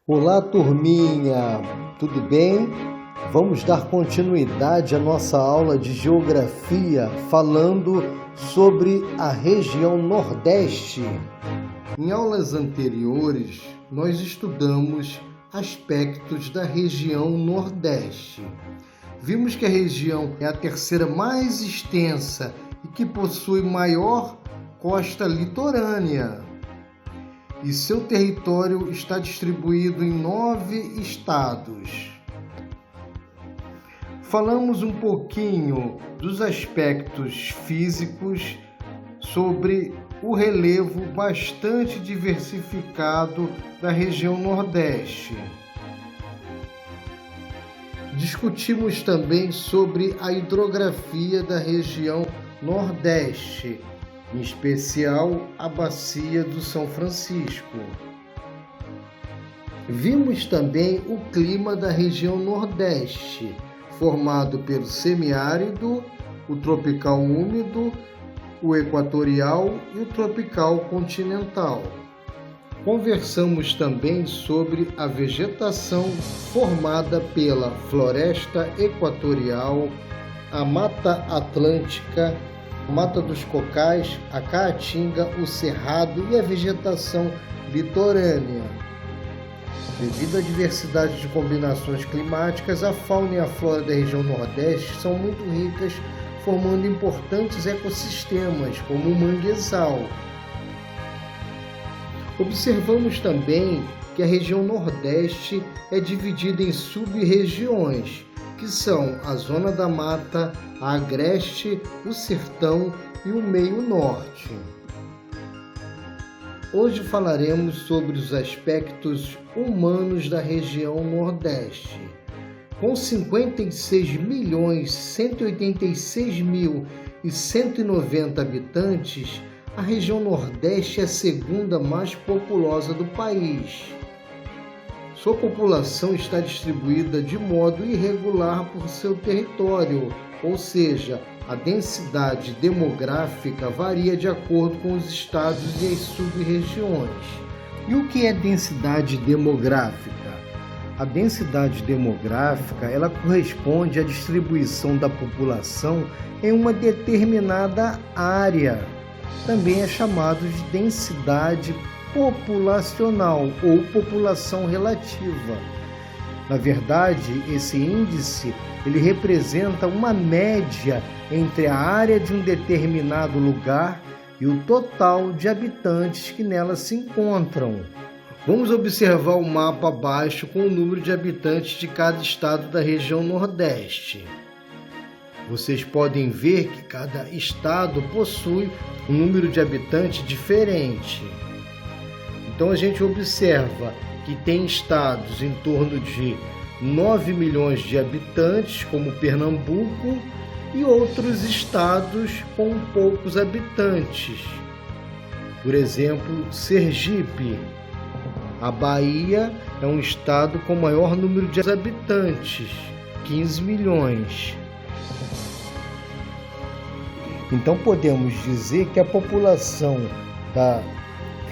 Olá, turminha! Tudo bem? Vamos dar continuidade à nossa aula de Geografia falando sobre a região Nordeste. Em aulas anteriores, nós estudamos aspectos da região Nordeste. Vimos que a região é a terceira mais extensa e que possui maior costa litorânea. E seu território está distribuído em 9 estados. Falamos um pouquinho dos aspectos físicos sobre o relevo bastante diversificado da região Nordeste. Discutimos também sobre a hidrografia da região Nordeste, em especial a Bacia do São Francisco. Vimos também o clima da região Nordeste, formado pelo semiárido, o tropical úmido, o equatorial e o tropical continental. Conversamos também sobre a vegetação formada pela floresta equatorial, a Mata Atlântica, a Mata dos Cocais, a Caatinga, o Cerrado e a vegetação litorânea. Devido à diversidade de combinações climáticas, a fauna e a flora da região Nordeste são muito ricas, formando importantes ecossistemas, como o manguezal. Observamos também que a região Nordeste é dividida em sub-regiões, que são a Zona da Mata, a Agreste, o Sertão e o Meio Norte. Hoje falaremos sobre os aspectos humanos da região Nordeste. Com 56.186.190 habitantes, a região Nordeste é a segunda mais populosa do país. Sua população está distribuída de modo irregular por seu território, ou seja, a densidade demográfica varia de acordo com os estados e as sub-regiões. E o que é densidade demográfica? A densidade demográfica, ela corresponde à distribuição da população em uma determinada área. Também é chamado de densidade populacional ou população relativa. Na verdade, esse índice ele representa uma média entre a área de um determinado lugar e o total de habitantes que nela se encontram. Vamos observar o mapa abaixo com o número de habitantes de cada estado da região Nordeste. Vocês podem ver que cada estado possui um número de habitantes diferente. Então a gente observa que tem estados em torno de 9 milhões de habitantes, como Pernambuco, e outros estados com poucos habitantes. Por exemplo, Sergipe. A Bahia é um estado com maior número de habitantes, 15 milhões. Então podemos dizer que a população da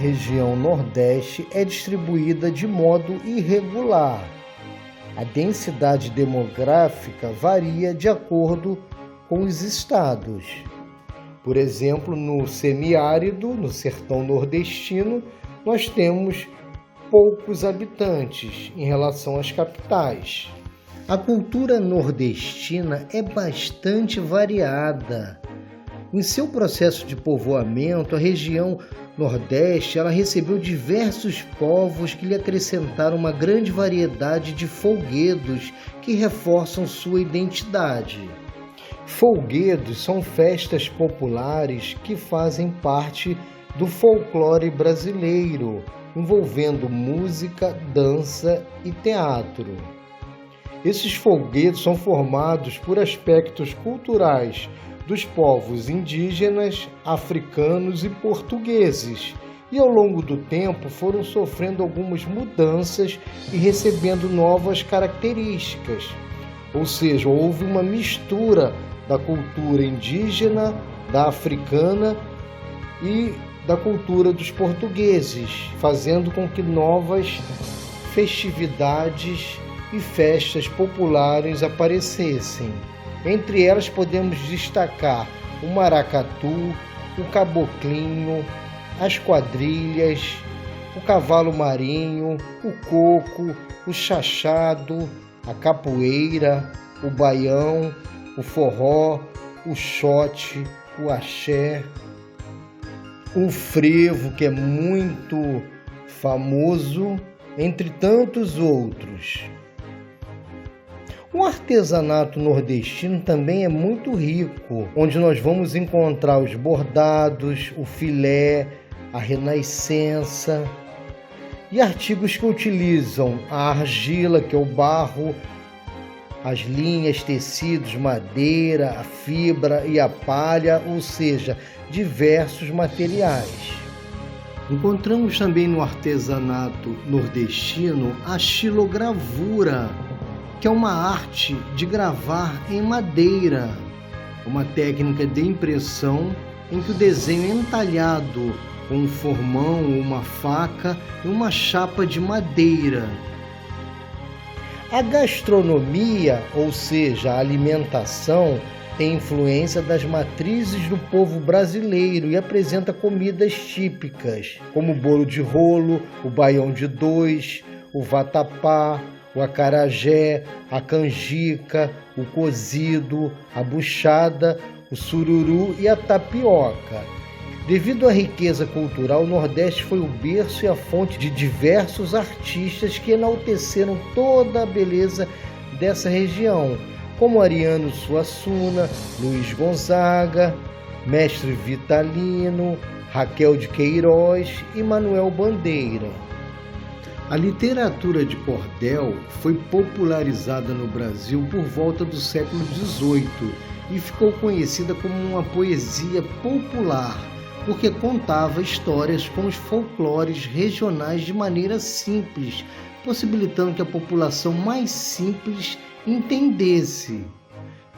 região Nordeste é distribuída de modo irregular. A densidade demográfica varia de acordo com os estados. Por exemplo, no semiárido, no sertão nordestino, nós temos poucos habitantes em relação às capitais. A cultura nordestina é bastante variada. Em seu processo de povoamento, a região Nordeste ela recebeu diversos povos que lhe acrescentaram uma grande variedade de folguedos que reforçam sua identidade. Folguedos são festas populares que fazem parte do folclore brasileiro, envolvendo música, dança e teatro. Esses folguedos são formados por aspectos culturais dos povos indígenas, africanos e portugueses, e ao longo do tempo foram sofrendo algumas mudanças e recebendo novas características. Ou seja, houve uma mistura da cultura indígena, da africana e da cultura dos portugueses, fazendo com que novas festividades e festas populares aparecessem. Entre elas podemos destacar o maracatu, o caboclinho, as quadrilhas, o cavalo marinho, o coco, o chachado, a capoeira, o baião, o forró, o xote, o axé, o frevo, que é muito famoso, entre tantos outros. O artesanato nordestino também é muito rico, onde nós vamos encontrar os bordados, o filé, a renascença e artigos que utilizam a argila, que é o barro, as linhas, tecidos, madeira, a fibra e a palha, ou seja, diversos materiais. Encontramos também no artesanato nordestino a xilogravura, que é uma arte de gravar em madeira, uma técnica de impressão em que o desenho é entalhado com um formão ou uma faca e uma chapa de madeira. A gastronomia, ou seja, a alimentação, tem influência das matrizes do povo brasileiro e apresenta comidas típicas, como o bolo de rolo, o baião de dois, o vatapá, o acarajé, a canjica, o cozido, a buchada, o sururu e a tapioca. Devido à riqueza cultural, o Nordeste foi o berço e a fonte de diversos artistas que enalteceram toda a beleza dessa região, como Ariano Suassuna, Luiz Gonzaga, Mestre Vitalino, Raquel de Queiroz e Manuel Bandeira. A literatura de cordel foi popularizada no Brasil por volta do século XVIII e ficou conhecida como uma poesia popular, porque contava histórias com os folclores regionais de maneira simples, possibilitando que a população mais simples entendesse.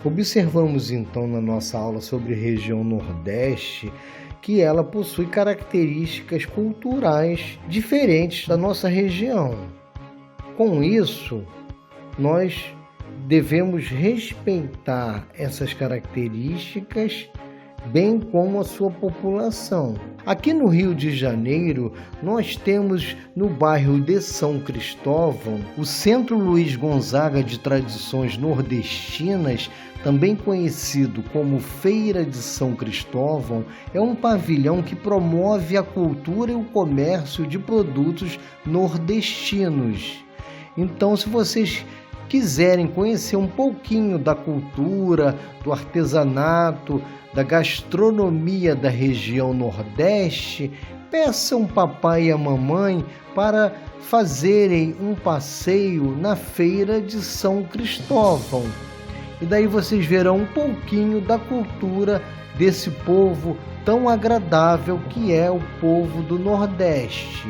Observamos então na nossa aula sobre região Nordeste que ela possui características culturais diferentes da nossa região. Com isso, nós devemos respeitar essas características, bem como a sua população. Aqui no Rio de Janeiro, nós temos no bairro de São Cristóvão o Centro Luiz Gonzaga de Tradições Nordestinas, também conhecido como Feira de São Cristóvão. É um pavilhão que promove a cultura e o comércio de produtos nordestinos. Então, se vocês quiserem conhecer um pouquinho da cultura, do artesanato, da gastronomia da região Nordeste, peçam papai e a mamãe para fazerem um passeio na Feira de São Cristóvão. E daí vocês verão um pouquinho da cultura desse povo tão agradável que é o povo do Nordeste.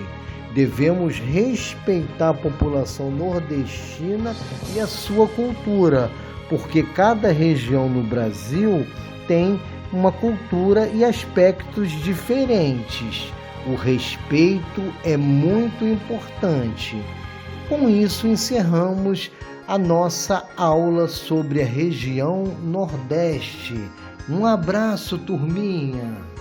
Devemos respeitar a população nordestina e a sua cultura, porque cada região no Brasil tem uma cultura e aspectos diferentes. O respeito é muito importante. Com isso, encerramos a nossa aula sobre a região Nordeste. Um abraço, turminha!